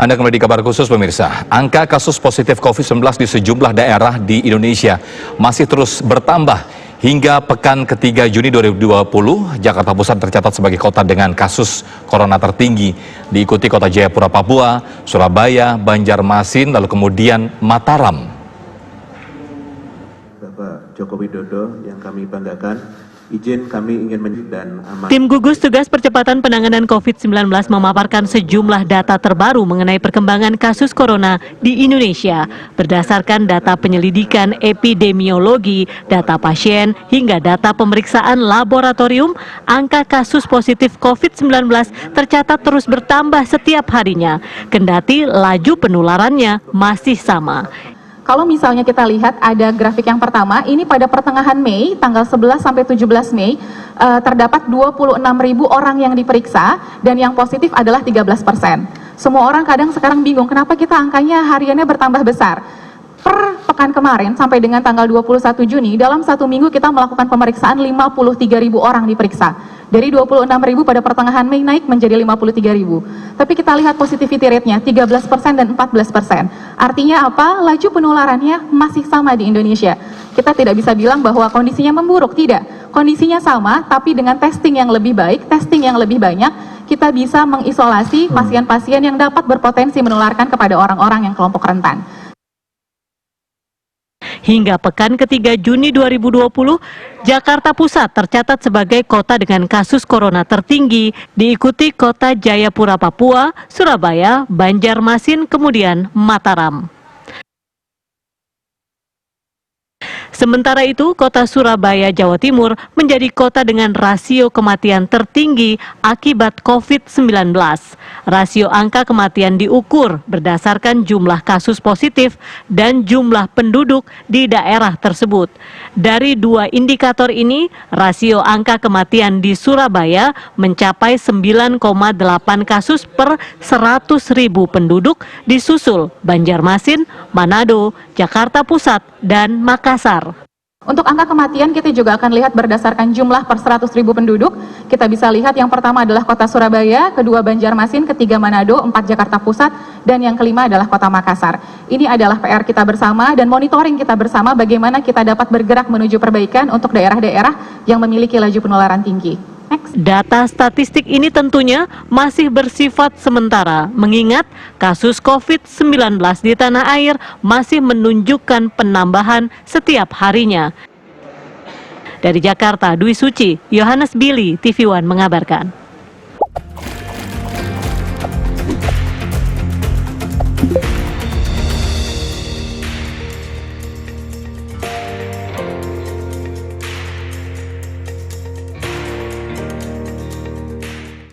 Anda kembali di kabar khusus pemirsa. Angka kasus positif COVID-19 di sejumlah daerah di Indonesia masih terus bertambah. Hingga pekan ketiga Juni 2020, Jakarta Pusat tercatat sebagai kota dengan kasus corona tertinggi. Diikuti kota Jayapura, Papua, Surabaya, Banjarmasin, lalu kemudian Mataram. Bapak Joko Widodo yang kami banggakan. Izin kami ingin dan aman. Tim gugus tugas percepatan penanganan COVID-19 memaparkan sejumlah data terbaru mengenai perkembangan kasus corona di Indonesia. Berdasarkan data penyelidikan epidemiologi, data pasien, hingga data pemeriksaan laboratorium, angka kasus positif COVID-19 tercatat terus bertambah setiap harinya. Kendati laju penularannya masih sama. Kalau misalnya kita lihat ada grafik yang pertama, ini pada pertengahan Mei, tanggal 11 sampai 17 Mei, terdapat 26.000 orang yang diperiksa dan yang positif adalah 13%. Semua orang kadang sekarang bingung, kenapa kita angkanya hariannya bertambah besar? Per pekan kemarin sampai dengan tanggal 21 Juni, dalam satu minggu kita melakukan pemeriksaan 53.000 orang diperiksa. Dari 26.000 pada pertengahan Mei naik menjadi 53.000. Tapi kita lihat positivity rate-nya 13% dan 14%. Artinya apa? Laju penularannya masih sama di Indonesia. Kita tidak bisa bilang bahwa kondisinya memburuk, tidak. Kondisinya sama, tapi dengan testing yang lebih baik, testing yang lebih banyak, kita bisa mengisolasi pasien-pasien yang dapat berpotensi menularkan kepada orang-orang yang kelompok rentan. Hingga pekan ketiga Juni 2020, Jakarta Pusat tercatat sebagai kota dengan kasus corona tertinggi, diikuti kota Jayapura, Papua, Surabaya, Banjarmasin, kemudian Mataram. Sementara itu, kota Surabaya, Jawa Timur menjadi kota dengan rasio kematian tertinggi akibat COVID-19. Rasio angka kematian diukur berdasarkan jumlah kasus positif dan jumlah penduduk di daerah tersebut. Dari dua indikator ini, rasio angka kematian di Surabaya mencapai 9,8 kasus per 100.000 penduduk, disusul Banjarmasin, Manado, Jakarta Pusat, dan Makassar. Untuk angka kematian kita juga akan lihat berdasarkan jumlah per 100.000 penduduk. Kita bisa lihat yang pertama adalah kota Surabaya, kedua Banjarmasin, ketiga Manado, 4 Jakarta Pusat, dan yang kelima adalah kota Makassar. Ini adalah PR kita bersama dan monitoring kita bersama bagaimana kita dapat bergerak menuju perbaikan untuk daerah-daerah yang memiliki laju penularan tinggi. Data statistik ini tentunya masih bersifat sementara, mengingat kasus COVID-19 di tanah air masih menunjukkan penambahan setiap harinya. Dari Jakarta, Dwi Suci, Yohanes Billy, TV One mengabarkan.